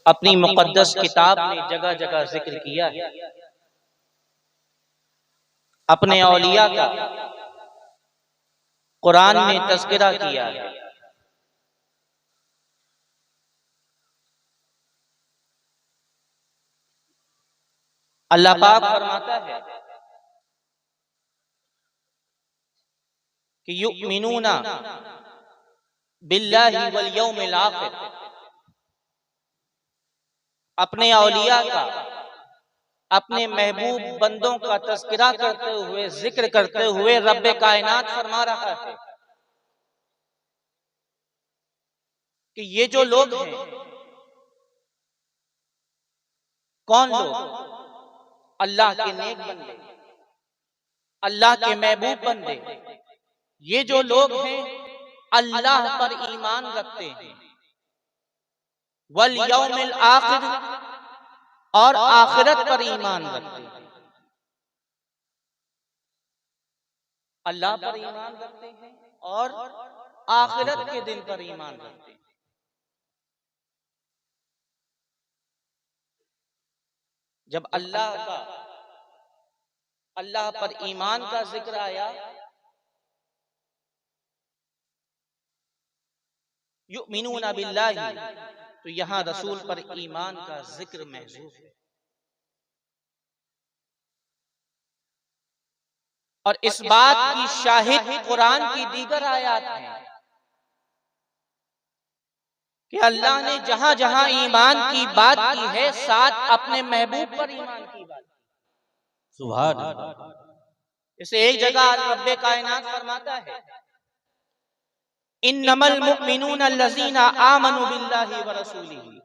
अपनी मुक़द्दस किताब में जगह जगह जिक्र किया है। अपने औलिया का कुरान में तज़किरा किया है। अल्लाह पाक फरमाता है कि युमिनूना बिल्लाहि वल यौमिल आखिर, अपने औलिया का, अपने महबूब बंदों का तज़किरा करते हुए, जिक्र करते हुए रब्बे कायनात फरमा रहा है कि ये जो लोग हैं, कौन लोग? अल्लाह के नेक बंदे, अल्लाह के महबूब बंदे। ये जो लोग हैं अल्लाह पर ईमान रखते हैं, वल यौमिल आखिर, और आखिरत पर ईमान रखते हैं। अल्लाह पर ईमान रखते हैं और आखिरत के दिन पर ईमान रखते हैं। जब अल्लाह पर ईमान का जिक्र आया, युमिनूना बिल्लाहि, तो यहां रसूल पर ईमान का जिक्र महजूब है। और इस बात की शाहिद कुरान की दीगर आयत हैं कि अल्लाह ने जहां जहां ईमान की बात की है, साथ अपने महबूब पर ईमान की बात की। सुभान अल्लाह। इसे एक जगह रब्बे कायनात फरमाता है, इन्नमल मुमिनूना अल्लज़ीना आमनू बिल्लाहि व रसूलिही,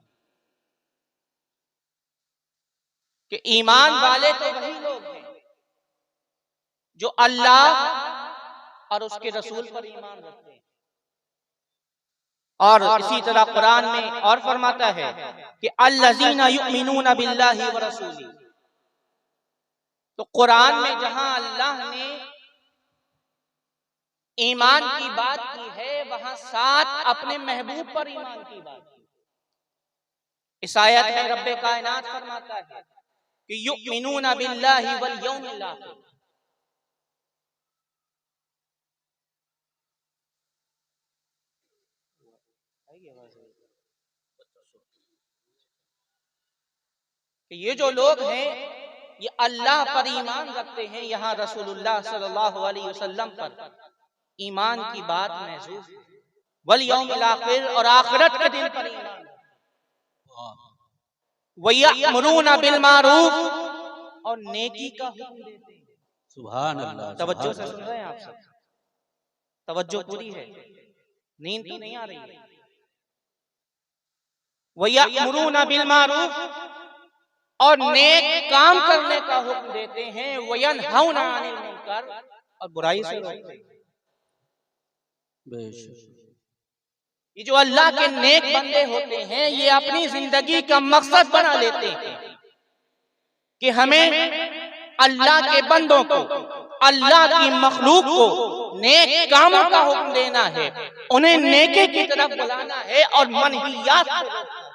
कि ईमान वाले तो वही लोग हैं जो अल्लाह और उसके रसूल पर ईमान रखते हैं। और इसी तरह कुरान में और फरमाता है कि अल्लज़ीना युमिनूना बिल्लाहि व रसूलिही। तो कुरान में जहां अल्लाह ने ईमान की बात की है, वहां साथ अपने महबूब पर ईमान की बात की। इस आयत में रब्बे कायनात फरमाता है कि युमिनूना बिल्लाहि वल यौमिल आखिर, कि ये जो लोग हैं ये अल्लाह पर ईमान रखते हैं। यहाँ रसूलुल्लाह सल्लल्लाहु अलैहि वसल्लम पर ईमान की बात महजूब है। वल यौमिल आखिर, और आखिरत के दिन पर ईमान। वयअमुरूना बिल मारूफ, और नेकी का हुक्म देते हैं। सुभान अल्लाह। तवज्जो से सुन रहे हैं आप सब? तवज्जो पूरी है, नींद तो नहीं आ रही है। वयअमुरूना बिल मारूफ, और नेक काम करने का हुक्म देते हैं। वयनहौना अनिल मुनकर, और बुराई से रोकते हैं। ये जो अल्लाह के नेक बंदे होते हैं, ये अपनी जिंदगी का मकसद बना लेते हैं कि हमें अल्लाह के बंदों को, अल्लाह की मखलूक को नेक कामों का हुक्म देना है, उन्हें नेकी की तरफ बुलाना है, और मनहियात से रोकना है।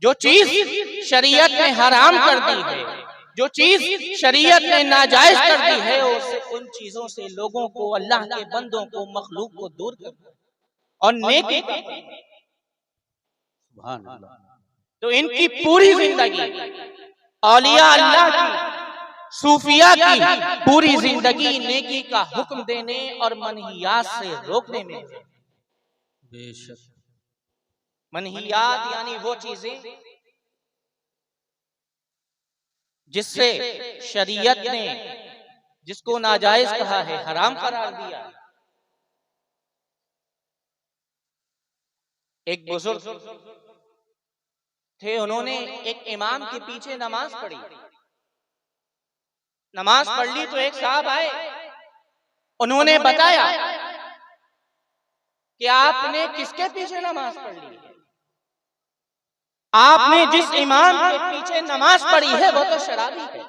जो चीज शरीयत ने हराम कर दी है, जो चीज शरीयत ने नाजायज कर दी है, उन चीजों से लोगों को, अल्लाह के बंदों को, मखलूक को दूर करना और नेकी। तो इनकी पूरी जिंदगी, औलिया अल्लाह की, सूफिया की पूरी जिंदगी नेकी का हुक्म देने और मनहियात से रोकने में है। बेशक मनहियात यानी वो चीजें जिससे शरीयत ने जिसको नाजायज कहा है, हराम करार दिया। एक बुजुर्ग थे, उन्होंने एक इमाम के पीछे नमाज पढ़ी। नमाज पढ़ ली तो एक साहब आए, उन्होंने बताया कि आपने किसके पीछे नमाज पढ़ ली है? आपने जिस इमाम के पीछे नमाज पढ़ी है वो तो शराबी है,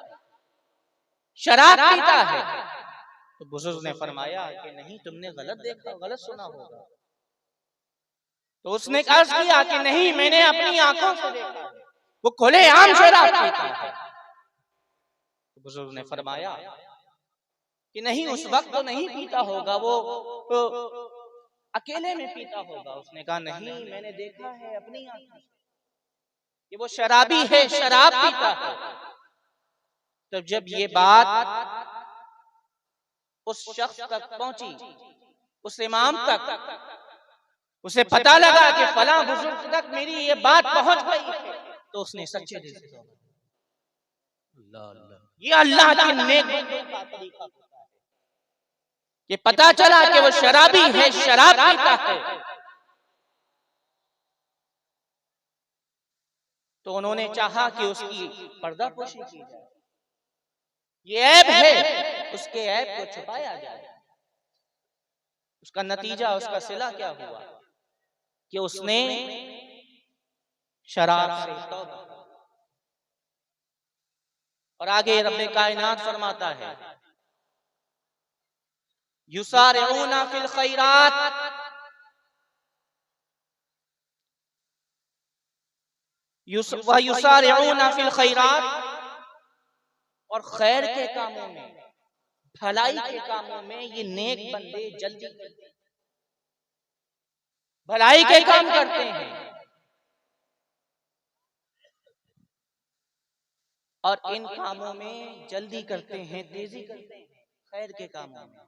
शराब पीता है। तो बुजुर्ग ने फरमाया कि नहीं, तुमने गलत देखा, गलत सुना होगा। तो उसने अर्ज किया कि नहीं, मैंने अपनी आंखों से देखा, वो खुलेआम शराब पीता है। तो बुजुर्ग ने फरमाया कि नहीं, उस वक्त तो नहीं पीता होगा, वो तो अकेले में पीता होगा। उसने कहा नहीं, मैंने देखा है अपनी आंखों से कि वो शराबी है, शराब पीता है। तो जब ये बात उस शख्स तक पहुंची, उस इमाम तक, उसे पता लगा कि फलां बुजुर्ग तक मेरी ये बात पहुंच गई है, तो उसने सच्चे दिल से ये अल्लाह के नेक बंदों का तरीका होता है कि पता चला कि वो शराबी है, शराब पीता है, तो उन्होंने चाहा कि उसकी पर्दापोशी की जाए, ये ऐब है, उसके ऐब को छुपाया जाए। उसका नतीजा, उसका सिला क्या हुआ कि उसने शराब से तौबा। और आगे रब्बे कायनात फरमाता है युसारिऊना फिल खैरात, युसारिऊना फिल खैरात, और खैर के कामों में, भलाई के कामों में ये नेक बंदे जल्दी भलाई के काम करते हैं, और इन कामों में जल्दी करते हैं, तेजी करते हैं, खैर के कामों में।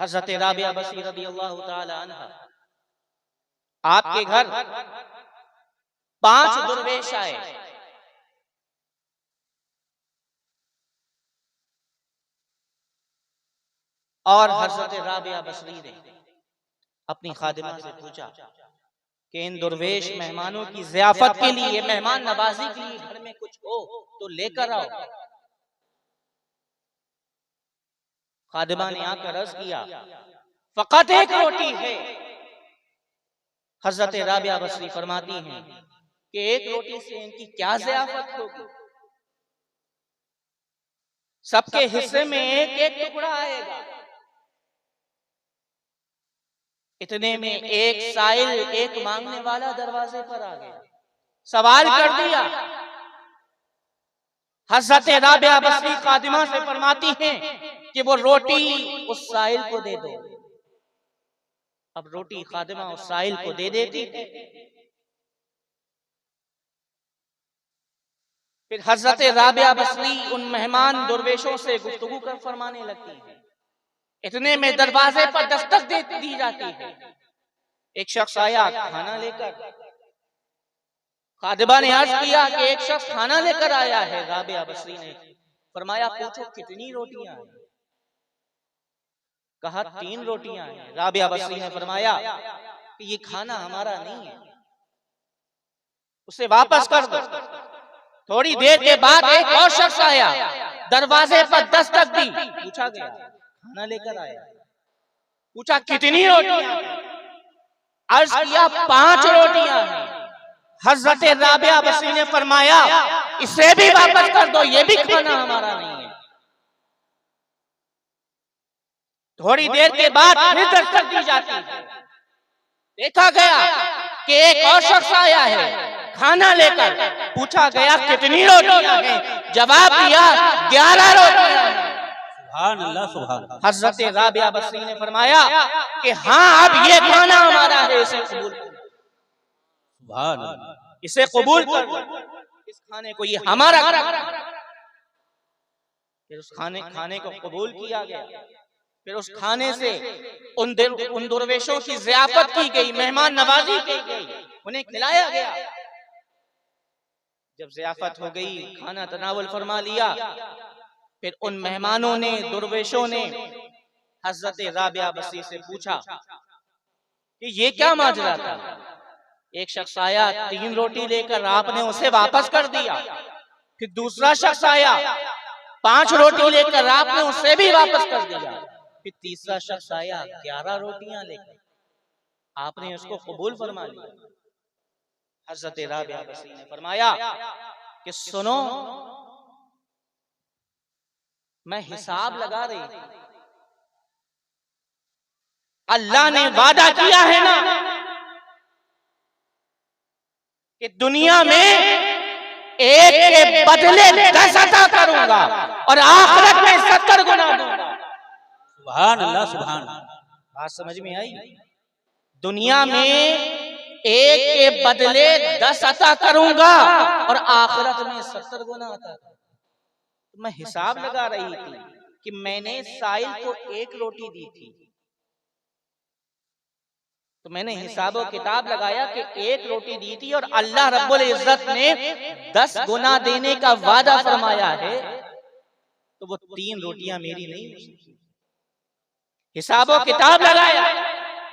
हज़रत राबिया बसरी रज़ियल्लाहु ताला अन्हा, आपके घर 5 दुर्वेश आए, और हज़रत राबिया बसरी ने अपनी खादिमा से पूछा कि इन दुर्वेश मेहमानों की ज़ियाफत के लिए, मेहमान नवाजी के लिए घर में कुछ हो तो लेकर आओ। खादिमा ने आकर अर्ज किया फकत एक रोटी है। हज़रत राबिया बसरी फरमाती हैं कि एक रोटी से इनकी क्या ज़ियाफत होगी, सबके हिस्से में एक एक टुकड़ा आएगा। इतने में एक साइल, एक मांगने वाला दरवाजे पर आ गया, सवाल कर दिया। हज़रत राबिया बसरी खादिमा से फरमाती हैं कि वो रोटी उस साइल को दे दो। अब रोटी खादिमा उस साइल को दे देती थी। फिर हज़रत राबिया बसरी उन मेहमान दुर्वेशों से गुफ्तगू कर फरमाने लगती है। इतने में दरवाजे पर दस्तक दे दी जाती है। एक शख्स आया खाना लेकर। खादिमा ने अर्ज किया कि एक शख्स खाना लेकर आया है। राबिया बसरी ने फरमाया पूछो कितनी रोटियां हैं? कहा 3 रोटियां हैं। राबिया बसरी ने फरमाया कि ये खाना हमारा नहीं है, उसे वापस कर दो। थोड़ी देर के बाद एक और शख्स आया, दरवाजे पर दस्तक दी, पूछा गया, खाना लेकर आया, पूछा कितनी रोटियां? अर्ज किया 5 रोटियां हैं। हज़रत राबिया बसरी ने फरमाया इसे भी वापस कर दो, ये भी खाना हमारा नहीं है। थोड़ी देर के बाद फिर दस्तक दी जाती है। देखा गया कि एक और शख्स आया है खाना लेकर, पूछा गया कितनी रोटियां हैं? जवाब दिया 11 रोटियां हैं। सुभान अल्लाह, सुभान अल्लाह। हज़रत राबिया बसरी ने फरमाया कि हाँ, अब ये खाना हमारा है, इसे कबूल कर। सुभान अल्लाह, इसे कबूल कर, इस खाने को, ये हमारा खाना। फिर उस खाने को कबूल किया गया। फिर उस खाने से उन दुर्वेशों की ज़ियाफत की गई, मेहमान नवाजी की गई, उन्हें खिलाया गया। जब ज़ियाफत हो गई, खाना तनावुल फरमा लिया, फिर उन मेहमानों ने, दुर्वेशों ने हज़रत राबिया बसरी से पूछा कि ये क्या माजरा था? एक शख्स आया 3 रोटी लेकर, आपने उसे वापस कर दिया। फिर दूसरा शख्स आया 5 रोटी लेकर, आपने उसे भी वापस कर दिया। फिर तीसरा शख्स आया 11 रोटियां लेकर, आपने उसको कबूल फरमा लिया। हज़रत राबिया बसरी ने फरमाया कि सुनो, मैं हिसाब लगा रही थी, अल्लाह ने वादा किया है ना कि दुनिया में एक के बदले 10 अता करूंगा और आखिरत में 70 गुना दूंगा। सुभान अल्लाह, सुभान अल्लाह। बात समझ में आई? दुनिया में एक के बदले 10 अता करूंगा और आखिरत में 70 गुना अता। तो मैं हिसाब लगा रही थी कि मैंने साइल को 1 रोटी दी थी, तो मैंने हिसाबो किताब लगाया कि 1 रोटी दी थी और अल्लाह रब्बुल इज्जत ने 10 गुना देने का वादा फरमाया है, तो वो 3 रोटियां मेरी नहीं। हिसाबो किताब लगाया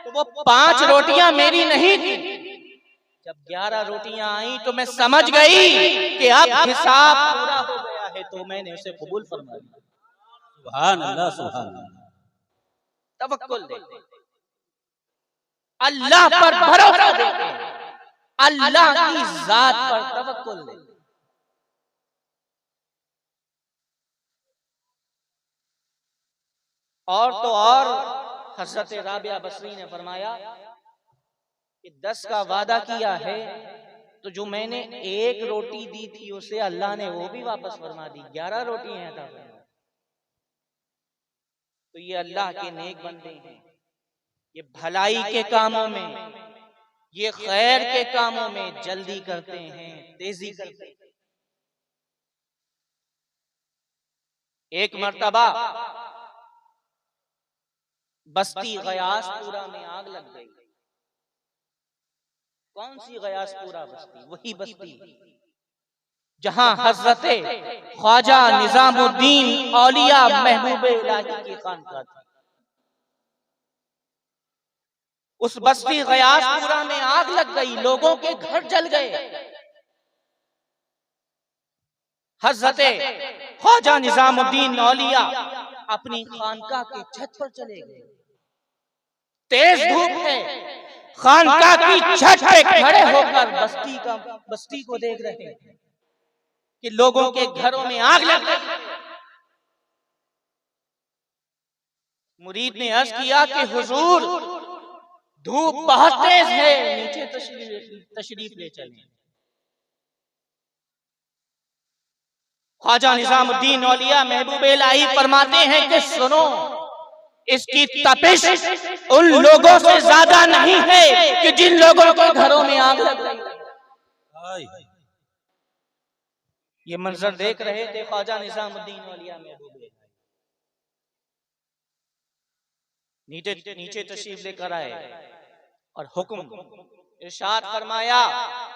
तो वो 5 रोटियां मेरी नहीं थी। जब 11 रोटियां आई तो मैं समझ गई कि अब हिसाब पूरा हो गया है, तो मैंने उसे कबूल फरमा लिया। सुभान अल्लाह, सुभान अल्लाह। तवक्कुल दे, अल्लाह पर भरोसा दे, अल्लाह की जात पर तवक्कुल दे। और तो और हज़रत राबिया बसरी ने फरमाया कि 10 का वादा किया है, तो जो मैंने 1 रोटी दी थी उसे अल्लाह ने वो भी वापस फरमा दी, 11 रोटियां अता फरमाई। तो ये अल्लाह के नेक बंदे हैं, ये भलाई के कामों में, ये खैर के कामों में जल्दी करते हैं, तेजी करते हैं। एक मर्तबा बस्ती गयासपुरा में आग लग गई। कौन सी गयासपुरा बस्ती? वही बस्ती जहां हजरत ख्वाजा निजामुद्दीन औलिया महबूब इलाही की खानका थी। उस बस्ती गयासपुरा में आग लग गई, लोगों के घर जल गए। हजरत ख्वाजा निजामुद्दीन औलिया अपनी खानका के छत पर चले गए। तेज धूप है, खानका की छत पे खड़े होकर बस्ती को देख रहे हैं कि लोगों के घरों में आग लग गई। मुरीद ने अर्ज किया कि हुजूर, धूप बहुत तेज है, नीचे तशरीफ ले चलें। ख्वाजा निजामुद्दीन औलिया महबूब इलाही फरमाते हैं कि सुनो, इसकी तपिश उन लोगों से ज्यादा नहीं है कि जिन लोगों के घरों में आग लग गई। ये मंजर देख रहे थे ख्वाजा निजामुद्दीन औलिया महबूब इलाही। नीचे तशरीफ लेकर आए और हुक्म इरशाद फरमाया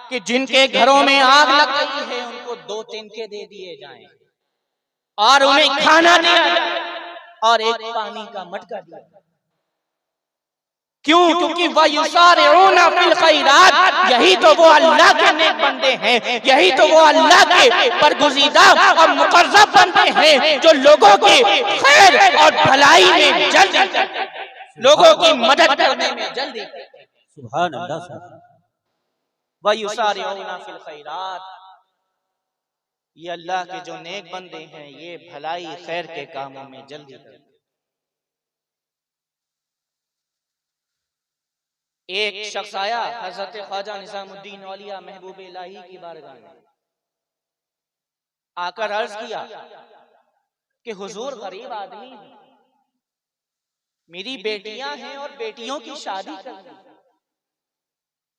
कि जिनके घरों में आग लग गई है उनको 2 तिनके दे दिए जाएं और उन्हें खाना दिया जाए और एक पानी का मटका दिया जाए। क्यों? क्योंकि वयुसारिऊना फिल खैरात, यही तो वो अल्लाह के नेक बंदे हैं, यही तो वो अल्लाह के बरगुज़ीदा और मुकर्रब बंदे हैं जो लोगों की खैर और भलाई में जल्दी, लोगों की मदद करने में जल्दी। सुभान अल्लाह। वयुसारिऊना फिल खैरात, ये अल्लाह के जो नेक बंदे हैं ये भलाई खैर के कामों में जल्दी करते। एक शख्स आया हजरत ख्वाजा निजामुद्दीन औलिया महबूब इलाही की बारगाह में, आकर अर्ज किया कि हुजूर, गरीब आदमी हूं, मेरी बेटियां हैं और बेटियों की शादी करनी,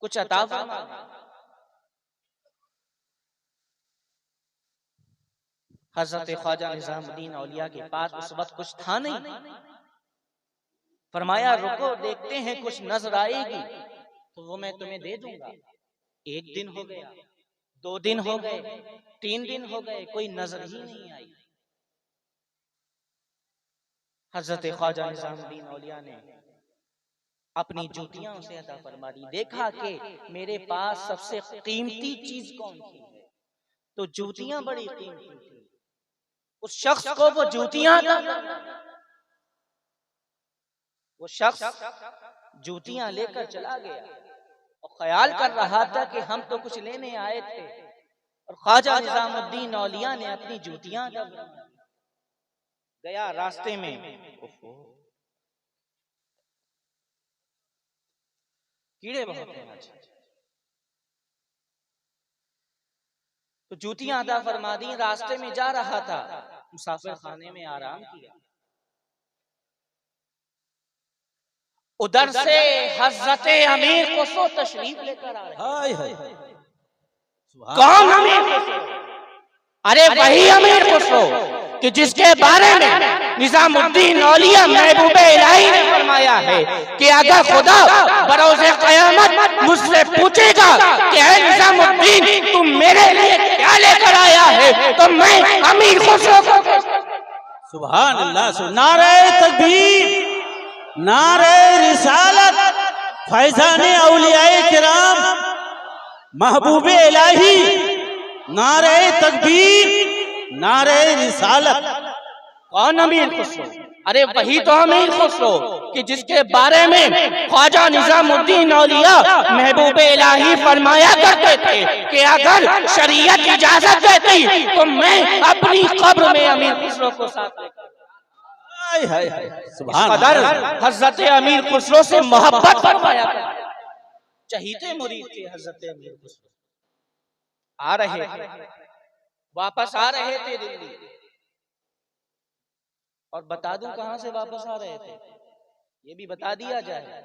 कुछ अता फरमा। हजरत ख्वाजा निजामुद्दीन औलिया के पास उस वक्त कुछ था नहीं। फरमाया रुको, देखते हैं कुछ नजर आएगी तो वो मैं तुम्हें दे दूंगा। 1 दिन हो गया, 2 दिन हो गए, 3 दिन हो गए, कोई नजर ही नहीं आई। हजरत ख्वाजा निजामुद्दीन औलिया ने अपनी जूतियां उसे अता फरमा दी। देखा कि मेरे पास सबसे कीमती चीज कौन सी है, तो जूतियां बड़ी कीमती थी। उस शख्स को वो जूतियां, वो शख्स जूतियां लेकर चला गया और ख्याल कर रहा था कि हम तो कुछ लेने आए थे, और ख्वाजा निजामुद्दीन औलिया ने अपनी जूतियां गया। रास्ते में कीड़े बहुत हैं आज। तो जूतियां अदा फरमा दी। रास्ते में जा रहा था, मुसाफिर खाने में आराम किया। उधर से हजरत अमीर खुसरो तशरीफ लेकर आ रहे। हाय हाय कौन अमीर खुसरो? अरे वही अमीर खुसरो कि जिसके बारे में निजामुद्दीन औलिया महबूब इलाही ने फरमाया है कि अगर खुदा बरोज़े क़यामत मुझसे पूछेगा कि ऐ निजामुद्दीन तुम मेरे लिए क्या लेकर आया है, तो मैं अमीर खुसरो को। सुभान अल्लाह। नारे तकबीर, नारे रिसालत, फैज़ाने औलियाए किराम, महबूबे इलाही, नारे तकबीर, नारे रिसालत। कौन अमीर खुसरो? अरे वही तो अमीर खुसरो कि जिसके बारे में ख्वाजा निजामुद्दीन औलिया महबूब इलाही फरमाया करते थे कि अगर शरीयत इजाजत देती तो मैं अपनी कब्र में अमीर खुसरो को साथ लेकर। सुभान कदर हजरत अमीर खुसरो से मोहब्बत फरमाया करते, चहीते मुरीद थे हजरत अमीर खुसरो। आ रहे थे, वापस आ रहे थे दिल्ली। और बता दूं कहां से वापस आ रहे थे, ये भी बता दिया जाए।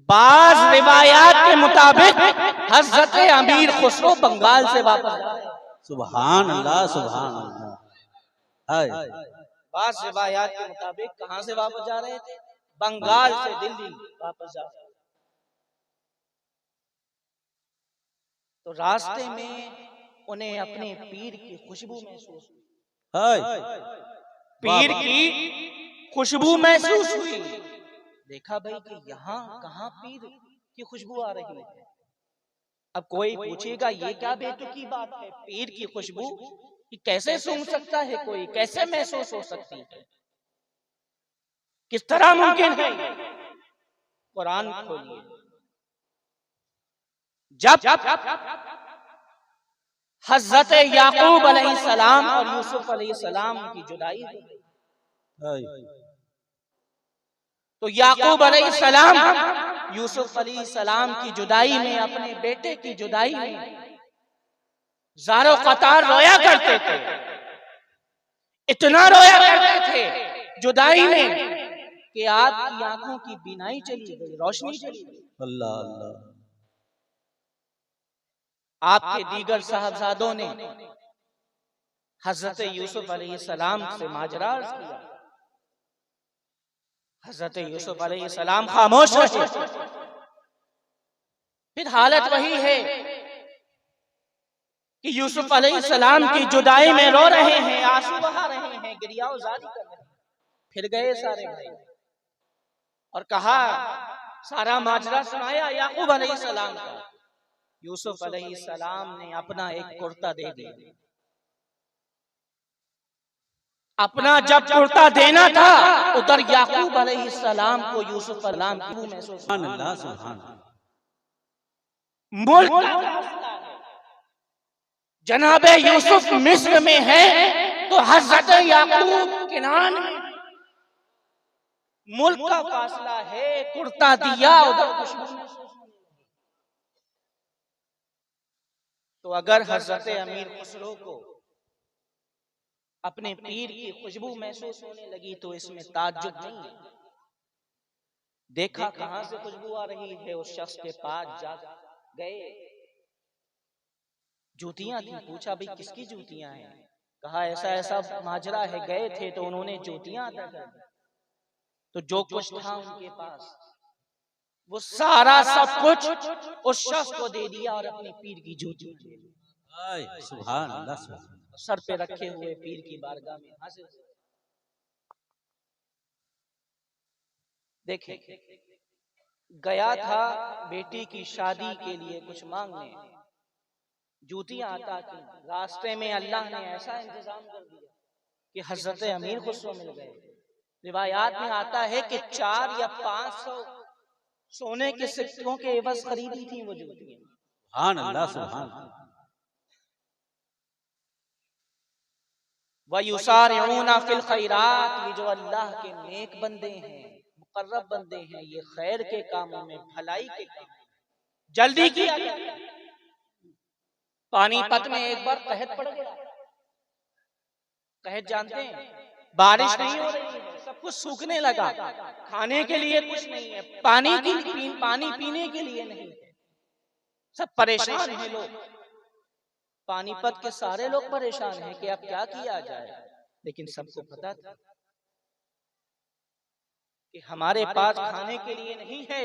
बाज रिवायात के मुताबिक हजरत अमीर खुसरो बंगाल से वापस आ रहे। सुभान अल्लाह, सुभान अल्लाह। बाज रिवायात के मुताबिक कहां से वापस जा रहे थे? बंगाल से दिल्ली वापस जा रहे। तो रास्ते में उन्हें अपने पीर की खुशबू महसूस हुई। पीर की खुशबू महसूस हुई। देखा भाई कि यहाँ कहाँ पीर की खुशबू आ रही है। अब कोई पूछेगा ये क्या बेतुकी बात है, पीर की खुशबू कैसे सूंघ सकता है कोई, कैसे महसूस हो सकती है, किस तरह मुमकिन है? कुरान खोलिए। जब हजरत याकूब अलैहिस्सलाम और यूसुफ अलैहिस्सलाम की जुदाई हुई, तो याकूब अलैहिस्सलाम यूसुफ अलैहिस्सलाम की जुदाई में, अपने बेटे की जुदाई में ज़ारो कतार रोया करते थे। इतना रोया करते थे जुदाई में कि आपकी आंखों की बीनाई चली गई, रोशनी चली गई। अल्लाह अल्लाह। आपके दीगर साहबजादों ने हजरत यूसुफ अलैहिस्सलाम से माजरा अर्ज किया। हजरत यूसुफ अलैहिस्सलाम खामोश रहे। फिर हालत वही है कि यूसुफ अलैहिस्सलाम की जुदाई में रो रहे हैं, आंसू बहा रहे हैं, गिरियाज़ारी कर रहे हैं। फिर गए सारे भाई और कहा, सारा माजरा सुनाया याकूब अलैहिस्सलाम का। यूसुफ अलैहिस्सलाम ने अपना एक कुर्ता दे दिया। अपना जब कुर्ता देना था, उधर याकूब अलैहिस्सलाम को यूसुफ अलैहिस्सलाम की महसूस। सुभान अल्लाह, सुभान। जनाबे यूसुफ मिस्र में है तो हजरत याकूब किनान में। मुल्क का फासला है, कुर्ता दिया, उधर खुशबू महसूस होने लगी। तो अगर हजरत अमीर खुसरो को अपने पीर की खुशबू महसूस होने लगी तो इसमें ताज्जुब नहीं है। देखा कहां से खुशबू आ रही है, उस शख्स के पास जा गए, जूतियां थी। पूछा भाई किसकी जूतियां हैं? कहा ऐसा ऐसा माजरा है। गए थे तो उन्होंने जूतियां अदा कर दी। तो जो कुछ था उनके पास वो सारा सब कुछ उस शख्स को दे दिया और अपनी पीर की जूती सुभान अल्लाह, सर पे रखे हुए पीर की बारगाह में हाजिर। देखे गया था बेटी की शादी के लिए कुछ मांगने, जूतियां अता की। रास्ते में अल्लाह ने ऐसा इंतजाम कर दिया कि हजरत अमीर खुसरो मिल गए। रिवायात में आता है कि 4 या 500 सोने के सिक्कों के एवज खरीदी थी वो जूतियां। सुभान अल्लाह, सुभान। वयुसारिऊना फिल खैरात, ये जो अल्लाह के नेक बंदे हैं, मुकर्रब बंदे हैं, ये खैर के कामों में, भलाई के कामों में जल्दी किया करते हैं। पानीपत में एक बार कहत पड़ गया। कहत जानते हैं, बारिश नहीं हो रही है, सब कुछ सूखने लगा, खाने के लिए कुछ नहीं है, पानी पीने के लिए नहीं है, सब परेशान हैं लोग। पानीपत के सारे लोग परेशान हैं कि अब क्या किया जाए। लेकिन सबको पता था कि हमारे पास खाने के लिए नहीं है,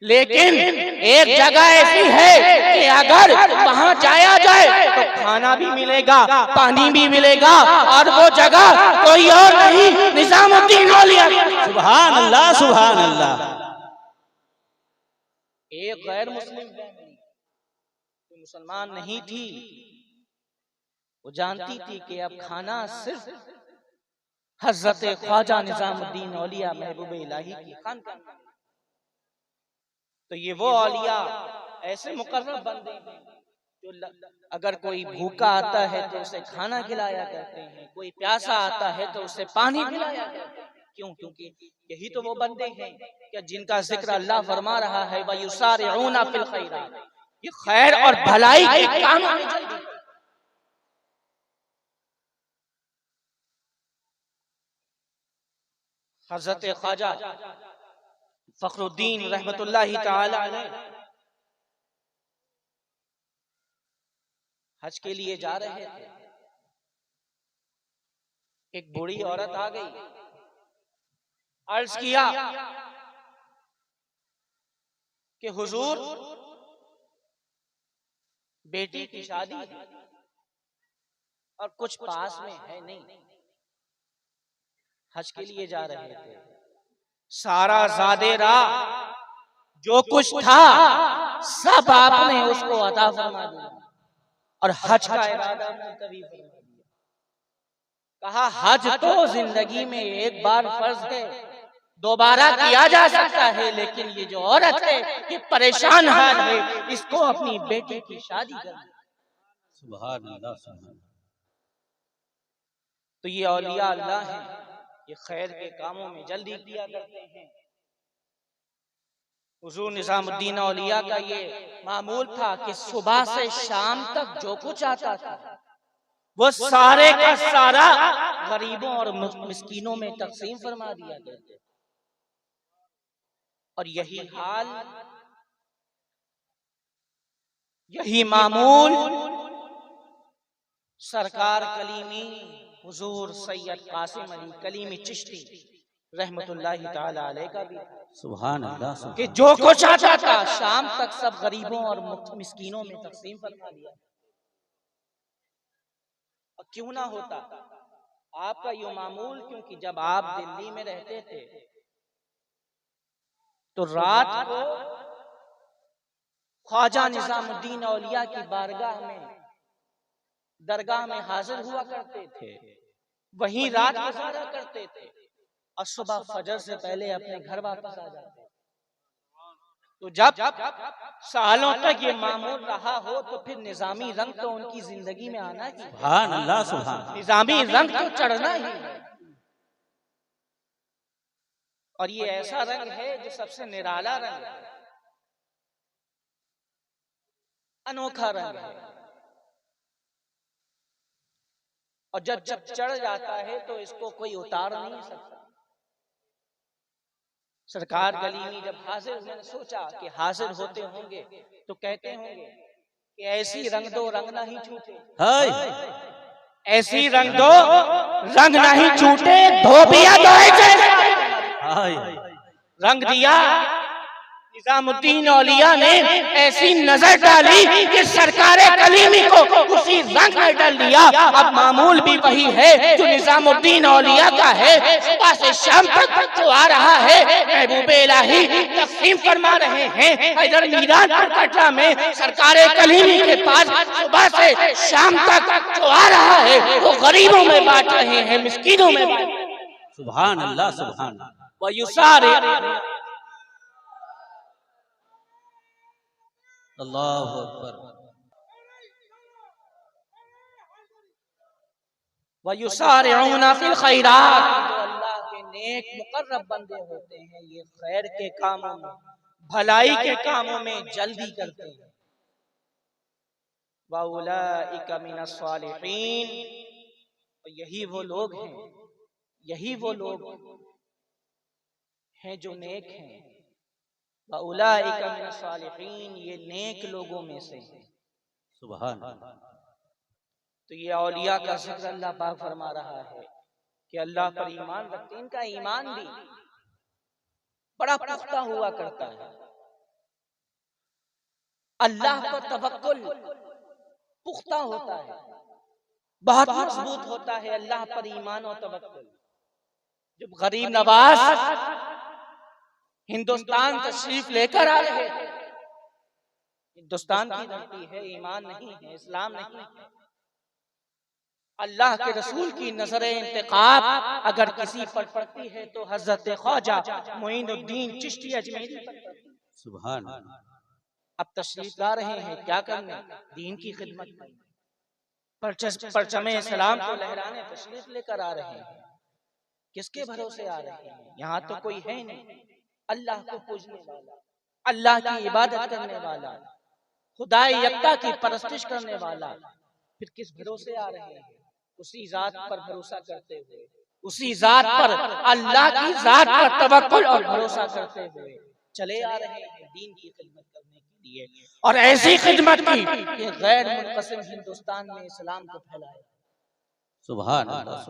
लेकिन एक जगह ऐसी है कि अगर वहां जाया जाए तो खाना भी मिलेगा, पानी भी मिलेगा, और वो जगह कोई और नहीं, निजामुद्दीन औलिया। सुभान अल्लाह, सुभान अल्लाह। एक गैर मुस्लिम जो मुसलमान नहीं थी, वो जानती थी कि अब खाना सिर्फ हजरत ख्वाजा निजामुद्दीन औलिया महबूब इलाही की खानका। तो ये वो औलिया ऐसे मुकर्रब बंदे हैं जो अगर कोई भूखा आता है तो उसे खाना खिलाया करते हैं, कोई प्यासा आता है तो उसे पानी पिलाया करते हैं। क्यों? क्योंकि यही तो वो बंदे हैं कि जिनका जिक्र अल्लाह फरमा रहा है, वयुसारिऊना फिल खैरात, ये खैर और भलाई के कामों में जल्दी। हजरत ख्वाजा फखरुद्दीन रहमतुल्लाहि ताला अलैह हज के लिए जा रहे थे। एक बूढ़ी औरत आ गई, अर्ज किया कि हुजूर, बेटी की शादी है और कुछ पास में है नहीं, हज के लिए जा रहे थे, सारा ज़ादेरा जो कुछ था सब आपने उसको अता फरमा दिया और हज का इरादा मुलतवी फरमा दिया। कहा हज तो जिंदगी में एक बार फर्ज है, दोबारा किया जा सकता है, लेकिन ये जो औरत है ये परेशान हाल है, इसको अपनी बेटी की शादी करनी। सुभान अल्लाह, सुभान। तो ये औलिया अल्लाह है, ये खैर के कामों में जल्दी किया करते हैं। हुजूर निजामुद्दीन औलिया का ये मामूल था कि सुबह से शाम तक जो कुछ आता था वो सारे का सारा गरीबों और मिस्कीनों में तकसीम फरमा दिया करते। और यही हाल, यही मामूल सरकार कलीमी हुजूर सैयद कासिम अली कलीमी चिश्ती रहमतुल्लाहि ताला अलैह का भी था। सुभान अल्लाह, सुभान। कि जो कुछ आता था शाम तक सब गरीबों और मिस्कीनों में तकसीम फरमा दिया। और क्यों ना होता आपका ये मामूल, क्योंकि जब आप दिल्ली में रहते थे तो रात को ख्वाजा निजामुद्दीन औलिया की बारगाह में, दरगाह में हाजिर हुआ करते थे, वहीं रात गुजारा करते थे और सुबह फजर से पहले अपने घर वापस आ जाते। तो जब सालों तक ये मामूल रहा हो तो फिर निजामी रंग तो उनकी जिंदगी में आना ही, सुभान अल्लाह, सुभान। निजामी रंग तो चढ़ना ही है। और ये ऐसा रंग है जो सबसे निराला रंग है, अनोखा रंग है। और जब चढ़ जाता है तो इसको कोई उतार नहीं सकता। सरकार कलीमी जब हाजिर हुए, सोचा कि हाजिर होते होंगे तो कहते होंगे कि ऐसी रंग दो रंग ना ही छूटे, ऐसी रंग दो रंग ना ही छूटे, धोबिया रंग दिया। निजामुद्दीन औलिया ने ऐसी नजर डाली कि सरकार कलीमी को उसी रंग में डाल दिया। अब मामूल भी वही है जो निजामुद्दीन औलिया का है, सुबह से शाम तक जो आ रहा है, महबूब इलाही तकसीम फरमा रहे हैं। इधर मीरानपुर कटरा में सरकार कलीमी के पास सुबह से शाम तक जो आ रहा है वो गरीबों में बांट रहे हैं, मिस्कीनों में बांट। सुभान अल्लाह, सुभान। वयुसारे अल्लाहु अकबर। वयुसारिऊना फिल खैरात, जो अल्लाह के नेक मुकर्रब बंदे होते हैं ये खैर के कामों में, भलाई के कामों में जल्दी करते हैं। व उलाइका मिनस सालिहीन, यही वो लोग हैं, यही वो लोग हैं जो नेक हैं। व उलाइका मिनस सालिहीन, ये नेक लोगों में से हैं। सुभान। तो ये औलिया का जिक्र अल्लाह पाक फरमा रहा है कि अल्लाह पर ईमान रखते हैं, इनका ईमान भी बड़ा पुख्ता हुआ करता है। अल्लाह पर तवक्कुल पुख्ता होता है, बहुत मजबूत होता है अल्लाह पर ईमान और तवक्कुल। जब गरीब नवाज हिंदुस्तान तशरीफ लेकर आ रहे थे, हिंदुस्तान की धरती है, ईमान नहीं है, इस्लाम नहीं है, अल्लाह के रसूल की नजर इंतकाब अगर किसी पर पड़ती है तो हजरत ख्वाजा मोइनुद्दीन चिश्ती अजमेरी पर पड़ती है। सुभान। अब तशरीफ ला रहे हैं क्या करने? दीन की खिदमत करने, परचमे इस्लाम को लहराने तशरीफ लेकर आ रहे हैं। किसके भरोसे आ रहे हैं? यहाँ तो कोई है नहीं, अल्लाह को पूजने वाला, अल्लाह की इबादत करने वाला, खुदाए यक्ता की परस्तिश करने वाला। फिर किस भरोसे आ रहे हैं? उसी जात पर भरोसा करते हुए, उसी जात पर, अल्लाह की जात पर तवक्कुल और भरोसा करते हुए चले आ रहे हैं दीन की खिदमत करने के लिए। और ऐसी खिदमत की ये गैर मुनक़सिम हिंदुस्तान में इस्लाम को फैलाया। सुभान अल्लाह।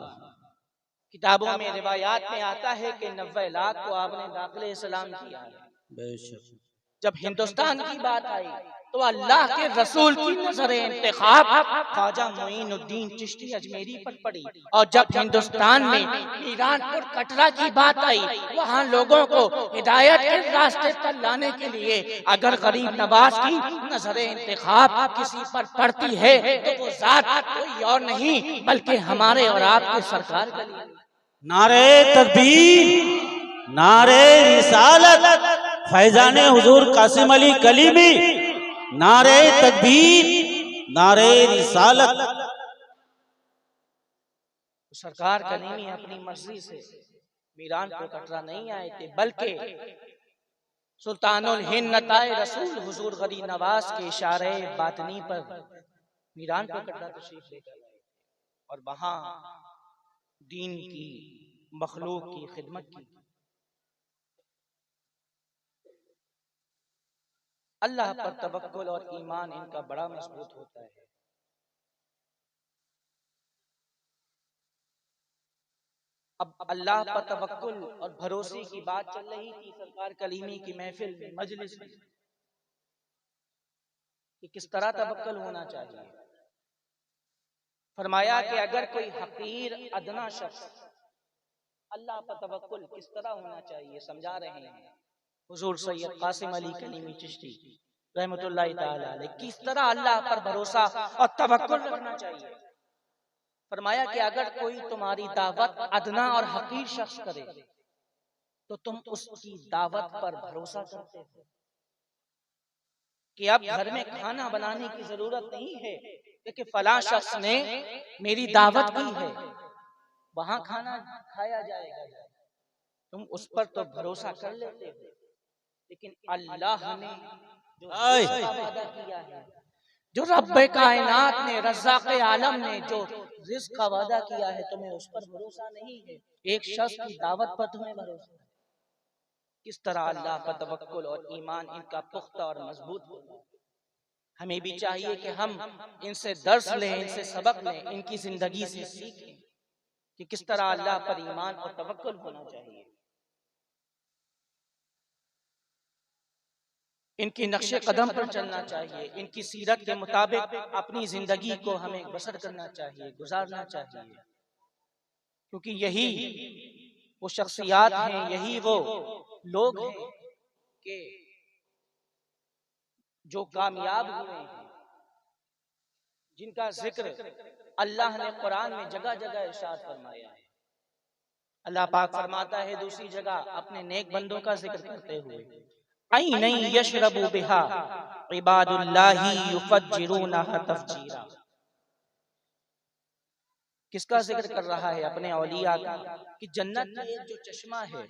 किताबों में रिवायात में आता है कि 90 लाख को आपने दाखिले इस्लाम किया है। बेशक। जब हिंदुस्तान की बात आई तो अल्लाह के रसूल की नजर इंतखाब ख्वाजा मोइनुद्दीन चिश्ती अजमेरी पर पड़ी। और जब हिंदुस्तान में मीरानपुर कटरा की बात आई, वहाँ लोगों को हिदायत के रास्ते पर लाने के लिए अगर गरीब नवाज की नजर इंतखाब किसी पर पड़ती है तो वो जात कोई और नहीं बल्कि हमारे और आपके सरकार का लिए। नारे तकबीर, नारे रिसालत, फैजाने हुजूर कासिम अली कलीमी, नारे तकबीर, नारे रिसालत। सरकार कलीमी अपनी मर्जी से मीरानपुर कटरा नहीं आए थे, बल्कि सुल्तानुल हिंद नताए रसूल हुजूर गरीब नवाज के इशारे बातनी पर मीरानपुर कटरा तशरीफ लेकर आए और वहां दीन की मखलूक की खिदमत की। अल्लाह पर तवक्कुल और ईमान इनका बड़ा मजबूत होता है। अब अल्लाह पर तवक्कुल और भरोसे की बात चल रही थी सरकार कलीमी की महफिल में, मजलिस में, कि किस तरह तवक्कुल होना चाहिए। फरमाया कि अगर कोई हकीर अदना शख्स अल्लाह पर तवक्कुल किस तरह होना चाहिए समझा रहे हैं हुजूर सैयद कासिम अली कलीमी चिश्ती रहमतुल्लाह ताला अलैह, किस तरह अल्लाह पर भरोसा और तवक्कुल रखना चाहिए। फरमाया कि अगर कोई तुम्हारी दावत अदना और हकीर शख्स करे तो तुम उसकी दावत पर भरोसा करते हो कि अब घर में खाना बनाने की जरूरत नहीं है, क्योंकि फलां शख्स ने मेरी दावत की है, वहां खाना खाया जाएगा। तुम उस पर तो भरोसा कर लेते हो, लेकिन अल्लाह ने जो वादा किया है, जो रब्बे कायनात ने, रज़्ज़ाक़े आलम ने जो रिज़्क़ का वादा किया है, तुम्हें उस पर भरोसा नहीं है। एक शख्स की दावत पर तुम्हें भरोसा है। किस तरह अल्लाह पर तवक्कुल और ईमान इनका पुख्ता और मजबूत होगा। हमें भी चाहिए कि हम इनसे दर्स लें, इनसे सबक लें, इनकी जिंदगी से सीखें कि किस तरह अल्लाह पर ईमान और तवक्कुल होना चाहिए। इनकी नक्शे कदम पर चलना चाहिए, इनकी सीरत के मुताबिक अपनी जिंदगी को हमें बसर करना चाहिए, गुजारना चाहिए, क्योंकि यही वो शख्सियात हैं, यही वो लोग हैं कि जो कामयाब हुए हैं, जिनका जिक्र अल्लाह ने कुरान में जगह जगह इरशाद फरमाया है। अल्लाह पाक फरमाता है दूसरी जगह अपने नेक बंदों का जिक्र करते हुए, ऐन यशरबु बिहा इबादुल्लाहि युफज्जिरूनहा तफजीरा। किसका जिक्र कर रहा है? अपने औलिया का, कि जन्नत में एक जो चश्मा है,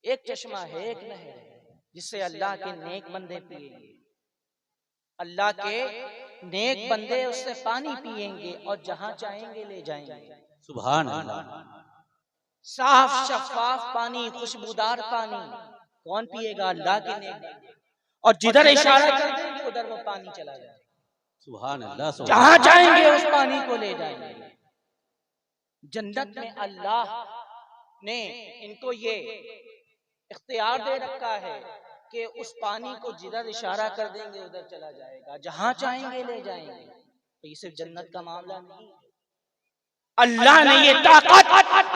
एक चश्मा है, एक नहर है, जिससे अल्लाह के नेक बंदे पिएंगे। अल्लाह के नेक बंदे उससे पानी पिएंगे और जहां चाहेंगे ले जाएंगे। सुभान अल्लाह। साफ शफाफ पानी, खुशबूदार पानी। कौन पिएगा? अल्लाह के नेक बंदे। और जिधर इशारा कर देंगे उधर वो पानी चला जाएगा। सुभान अल्लाह। जहां चाहेंगे उस पानी को ले जाएंगे। जन्नत में अल्लाह ने इनको ये इख्तियार दे रखा है कि उस पानी को जिधर इशारा कर देंगे उधर चला जाएगा, जहां चाहेंगे ले जाएंगे। तो ये सिर्फ जन्नत का मामला नहीं, अल्लाह ने ये ताकत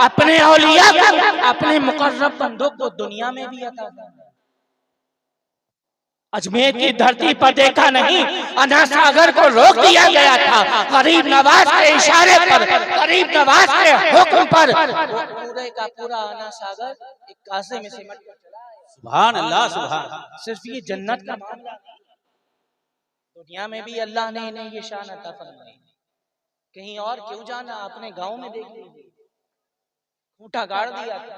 अपने औलिया को, अपने मुकर्रब बंदों को दुनिया में भी अता की। अजमेर की धरती पर देखा नहीं, अना सागर को रोक दिया गया था गरीब नवाज के इशारे पर, गरीब नवाज के हुक्म पर। पूरे का पूरा अना सागर एक कासे में सिमट कर चला है। सुभान अल्लाह। सुभान। सिर्फ ये जन्नत का मामला नहीं, दुनिया में भी अल्लाह ने इन्हें ये शान अता फरमाई। कहीं और क्यों जाना, अपने गांव में देख लीजिए, खूंटा गाड़ दिया था,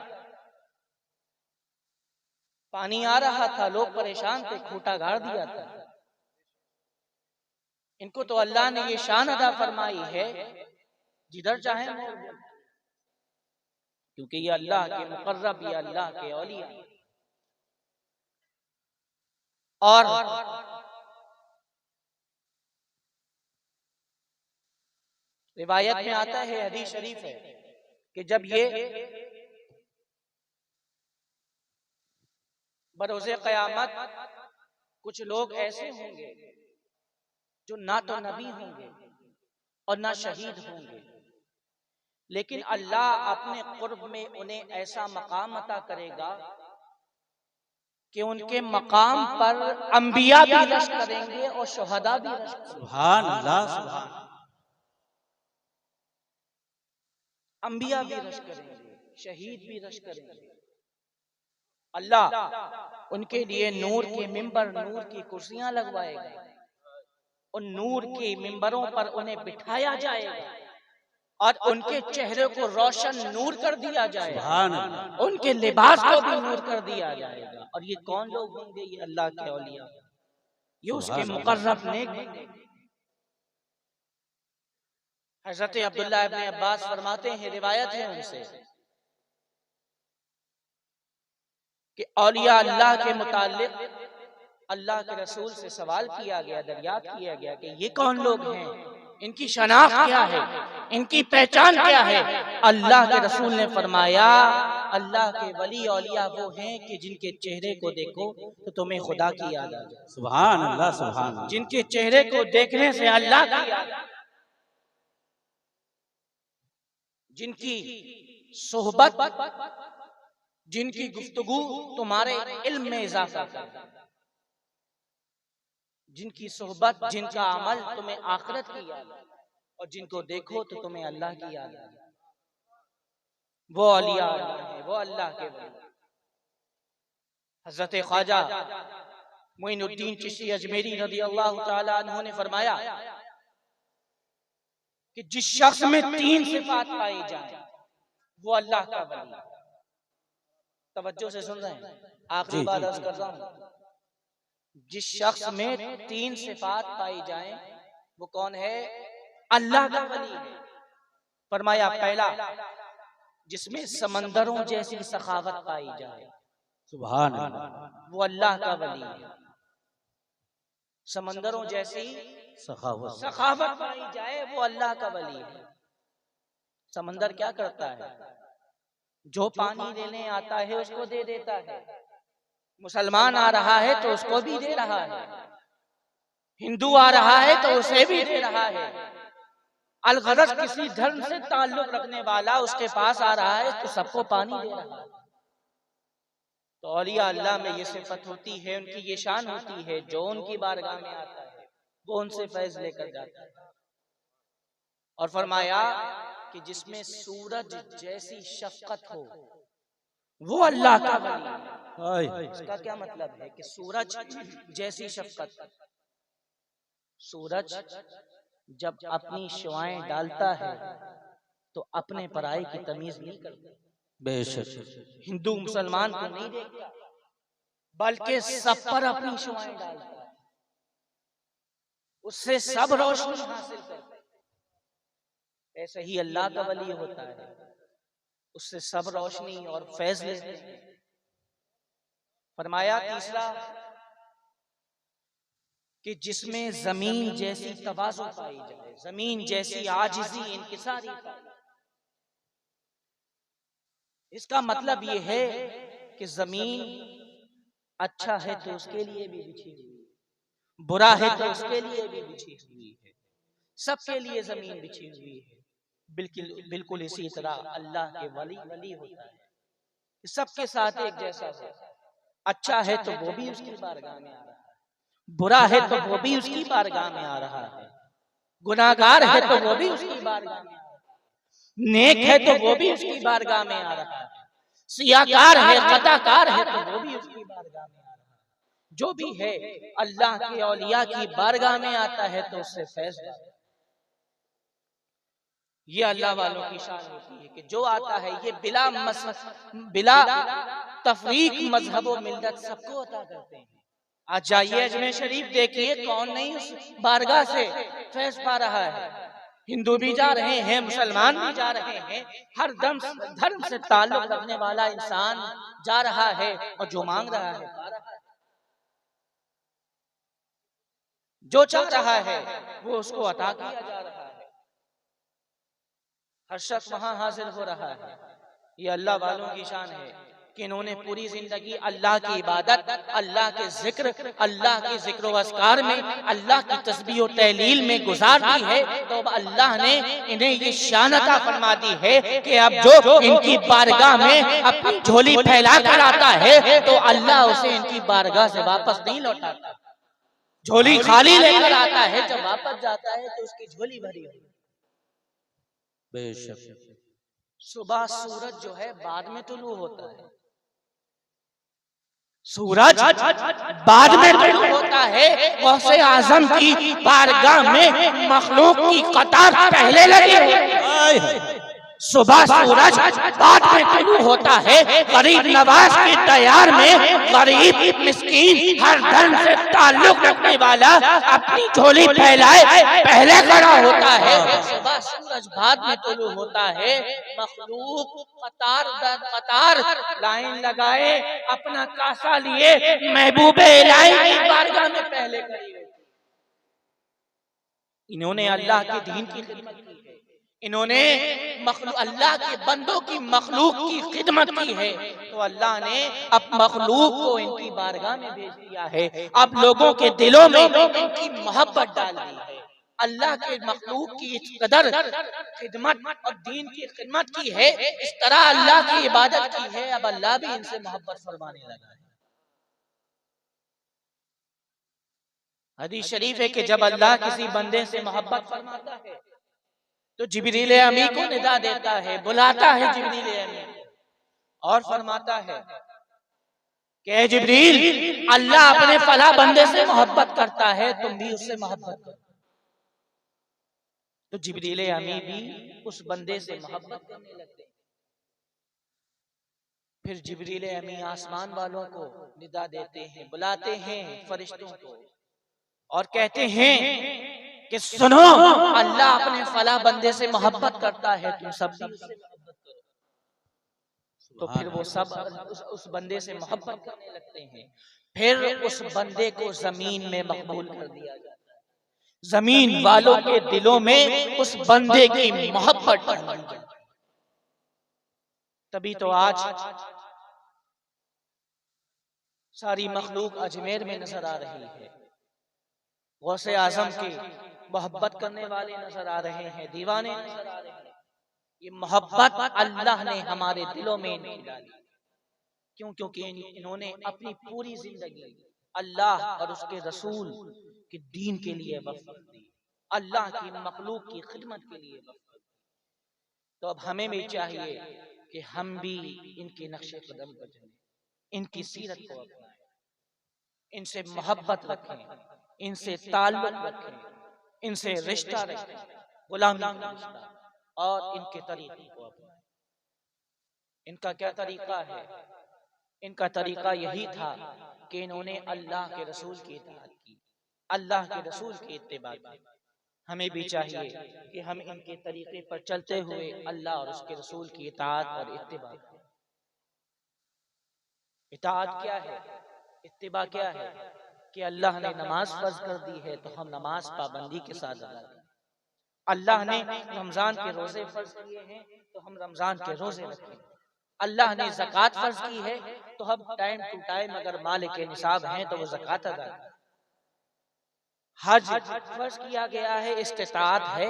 पानी आ रहा था, लोग परेशान थे, खूंटा गाड़ दिया था। इनको तो अल्लाह ने ये शान अदा फरमाई है, जिधर चाहे मोड़ दो, क्योंकि ये अल्लाह के मुकर्रब, ये अल्लाह के औलिया। और रिवायत में आता है, हदीस शरीफ है, कि जब ये बरोज़े क़यामत कुछ लोग ऐसे होंगे जो ना तो नबी होंगे और ना शहीद होंगे, लेकिन अल्लाह अपने कुर्ब में उन्हें ऐसा मकाम अता करेगा कि उनके मकाम पर अंबिया भी रश करेंगे और शुहदा भी रश करेंगे। सुभान अल्लाह। सुभान। अंबिया भी रश करेंगे, शहीद भी रश करेंगे। अल्लाह उनके लिए नूर के मिंबर, नूर की कुर्सियां लगवाएगा, उन नूर के मिंबरों पर उन्हें बिठाया जाएगा और उनके चेहरे को रोशन नूर कर दिया जाएगा, सुभान अल्लाह। उनके लिबास को भी नूर कर दिया जाएगा। और ये कौन लोग होंगे? ये अल्लाह के औलिया, ये उसके मुकर्रब नेक बंदे। हज़रत अब्दुल्लाह इब्न अब्बास फरमाते हैं, रिवायत है उनसे, कि औलिया अल्लाह के मुताल्लिक अल्लाह के रसूल से सवाल किया गया, दरियाफ्त किया गया कि ये कौन लोग हैं, इनकी शनाख्त क्या है, इनकी पहचान क्या है? अल्लाह के रसूल ने फरमाया, अल्लाह के वली औलिया वो हैं कि जिनके चेहरे को देखो तो तुम्हें खुदा की याद आ जाए। सुभान अल्लाह। सुभान। जिनके चेहरे को देखने से अल्लाह की याद, जिनकी सोहबत, जिनकी गुफ्तगू तुम्हारे इल्म में इजाफा करे, जिनकी सोहबत, जिनका अमल तुम्हें आखिरत की याद, और जिनको देखो तो तुम्हें अल्लाह की याद आ जाए, वो औलिया है, वो अल्लाह के वली। हजरत ख्वाजा मोइनुद्दीन चिश्ती अजमेरी रज़ी अल्लाह तआला अन्हु ने फरमाया कि जिस शख्स में 3 सिफात पाई जाए वो अल्लाह का वली। तवज्जो से सुन रहे हैं, आखिरी बात अर्ज कर रहा हूं। जिस शख्स में 3 सिफात पाई जाए वो कौन है? अल्लाह का वली है। फरमाया, पहला, जिसमें समंदरों जैसी सखावत पाई जाए, सुभान अल्लाह, वो अल्लाह का वली है। समंदरों जैसी सखावत पाई जाए वो अल्लाह का वली है। समंदर क्या करता है? जो पानी लेने आता है उसको दे देता है। मुसलमान आ रहा है तो उसको भी दे रहा है, हिंदू आ रहा है तो उसे भी दे रहा है। अलगरज किसी धर्म से ताल्लुक रखने वाला उसके पास आ रहा है तो सबको पानी दे रहा है। तो औलिया अल्लाह में ये सिफत होती है, उनकी ये शान होती है, जो उनकी बारगाह में आता है वो उनसे फैज लेकर जाता है। और फरमाया कि जिसमें सूरज जैसी शफकत हो वो अल्लाह का वली है। इसका क्या मतलब है कि सूरज जैसी शफकत, सूरज जब अपनी शुआएं डालता है तो अपने पराये की तमीज नहीं करता। बेशक। हिंदू मुसलमान को नहीं देखता, बल्कि सब पर अपनी शुआएं डालता है, उससे सब रोशनी हासिल करता है। ऐसे ही अल्लाह का वली होता है, उससे सब रोशनी और फैज लेते हैं। फरमाया तीसरा कि जिसमें जमीन जैसी तवाज़ु पाई जाए, जमीन जैसी आजिज़ी इंकिसारी पाई जाए। इसका मतलब ये है कि जमीन अच्छा है तो उसके लिए भी बिछी हुई है, बुरा है तो उसके लिए भी बिछी हुई है, सबके लिए जमीन बिछी हुई है। बिल्कुल बिल्कुल इसी तरह अल्लाह के वली वली होता है कि सबके साथ एक जैसा हो। अच्छा है तो वो भी उसकी बारगाह में आ रहा है, बुरा है तो वो भी उसकी बारगाह में आ रहा है, गुनाहगार है तो वो भी उसकी बारगाह में आ रहा है, नेक है तो वो भी उसकी बारगाह में आ रहा है, सियाकार है, खताकार है तो वो भी उसकी बारगाह में आ रहा है। जो भी है अल्लाह के औलिया की बारगाह में आता है तो उससे फैज है। ये अल्लाह वालों की शान होती है कि जो आता है ये बिला तफरीक मजहब व मिल्लत सबको अता करते हैं। आज जाइए अजमेर शरीफ देखिए, कौन नहीं उस बारगाह से फैज पा रहा है। हिंदू भी जा रहे हैं, मुसलमान भी जा रहे हैं, हर धर्म से ताल्लुक रखने वाला इंसान जा रहा है और जो मांग रहा है पा रहा है, जो चाह रहा है वो उसको अता किया जा रहा है। हर शख्स वहां हाजिर हो रहा है। ये अल्लाह वालों की शान है कि इन्होंने पूरी जिंदगी अल्लाह की इबादत, अल्लाह के जिक्र, अल्लाह के जिक्र व अस्कार में, अल्लाह की तस्बीह और तहलील में गुजार दी है। तो अब अल्लाह ने इन्हें ये शान अता फरमा दी है कि अब जो इनकी बारगाह में अपनी झोली फैला कर आता है तो अल्लाह उसे इनकी बारगाह से वापस नहीं लौटाता। झोली खाली लेकर आता है, जब वापस जाता है तो उसकी झोली भरी हुई। बेशक। सुबह सूरज जो है बाद में तुलू होता है, सूरज बाद में तुलू होता है। गौसे आजम की बारगाह में मखलूक की कतार पहले लगी है। सुबह सूरज बाद में तुलू होता है। गरीब नवाज की तैयार में गरीब मिस्कीन हर धर्म से ताल्लुक रखने वाला अपनी झोली फैलाए पहले खड़ा होता है। सुबह सूरज बाद में तुलू होता है। मखलूक कतार दर कतार लाइन लगाए अपना कासा लिए महबूबे इलाही की बारगाह में पहले खड़ी होती। इन्होंने अल्लाह के दीन की खिदमत की है, इन्होंने अल्लाह के बंदों की मखलूक की खिदमत की है, तो अल्लाह ने अब मखलूक को इनकी बारगाह में भेज दिया है। अब लोगों के दिलों में इनकी मोहब्बत डाल दी है। अल्लाह के मखलूक की इस कदर खिदमत और दीन की खिदमत की है, इस तरह अल्लाह की इबादत की है, अब अल्लाह भी इनसे मोहब्बत फरमाने लगा है। हदीस शरीफ है कि जब अल्लाह किसी बंदे से मोहब्बत फरमाता है तो जिब्रील अमी को निदा देता है, बुलाता है जिब्रील अमी और फरमाता है कि जिब्रील, अल्लाह अपने फला बंदे से मोहब्बत करता है, तुम भी उससे मोहब्बत करो। तो जिब्रील अमी भी उस बंदे से मोहब्बत करने लगते हैं। फिर जिब्रील अमी आसमान वालों को निदा देते हैं, बुलाते हैं फरिश्तों को और कहते हैं कि सुनो, अल्लाह अपने फला बंदे से मोहब्बत करता है, तुम सब भी उससे मोहब्बत करो। तो फिर वो सब उस बंदे से मोहब्बत करने लगते हैं। फिर उस बंदे को जमीन में मकबूल कर दिया जाता है, जमीन वालों के दिलों में उस बंदे की मोहब्बत डाल दी जाती है। तभी तो आज सारी मखलूक अजमेर में नजर आ रही है। गौसे आजम की मोहब्बत करने वाले नजर आ रहे हैं, दीवाने नजर आ रहे हैं। ये मोहब्बत अल्लाह ने हमारे दिलों में नहीं डाली। क्यों? क्योंकि इन्होंने अपनी पूरी जिंदगी अल्लाह और उसके रसूल के दीन के लिए वक्फ कर दी, अल्लाह की मखलूक की खिदमत के लिए वक्फ कर दी। तो अब हमें भी चाहिए कि हम भी इनके नक्शे कदम पर चलें, इनकी सीरत को अपनाएं, इनसे मोहब्बत रखें, इनसे ताल्लुक रखें, इनसे रिश्ता रखें, गुलामी का रिश्ता, और इनके तरीके को अपनाएं। इनका क्या तरीका है? इनका तरीका यही था कि इन्होंने अल्लाह के रसूल की इताअत की, अल्लाह के रसूल की इत्तिबा की। हमें भी चाहिए कि हम इनके तरीके पर चलते हुए अल्लाह और उसके रसूल की इताअत और इत्तिबा करें। इताअत क्या है? इत्तिबा क्या है? कि अल्लाह ने नमाज फर्ज कर दी है तो हम नमाज पाबंदी के साथ अदा करें। अल्लाह ने रमजान के रोजे फर्ज किए हैं तो हम रमजान के रोजे रखें। अल्लाह ने ज़कात फर्ज की है तो हम टाइम टू टाइम अगर मालिक के निसाब हैं तो वो ज़कात अदा करें। हज फर्ज किया गया है, इस्तिताअत है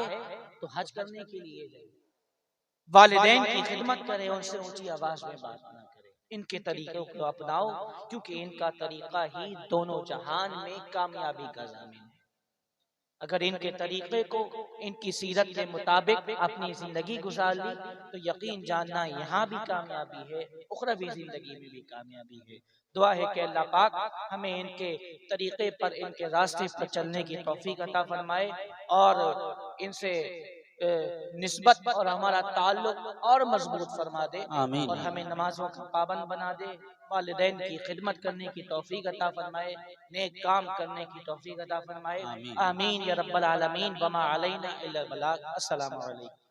तो हज करने के लिए जाए। वालिदैन की खिदमत करें, उनसे ऊंची आवाज में बात ना करें। इनके तरीकों को अपनाओ, क्योंकि इनका तरीका ही दोनों जहान में कामयाबी का ज़ामिन है। अगर इनके तरीके को, इनकी सीरत के मुताबिक अपनी जिंदगी गुजार ली तो यकीन जानना यहाँ भी कामयाबी है, उखरवी जिंदगी में भी कामयाबी है। दुआ है कि अल्लाह पाक हमें इनके तरीके पर, इनके रास्ते पर चलने की तौफीक अता फरमाए और इनसे निस्बत और हमारा ताल्लुक और मजबूत फरमा दे आमीन। और हमें नमाजों का पाबंद बना दे। वालिदैन की खिदमत करने की तौफीक अता फरमाए, नेक काम करने की तौफीक अता फरमाए। आमीन। आमीन या रब्बल आलमीन। वमा अलैना इल्लल बलाग। अस्सलामु अलैकुम।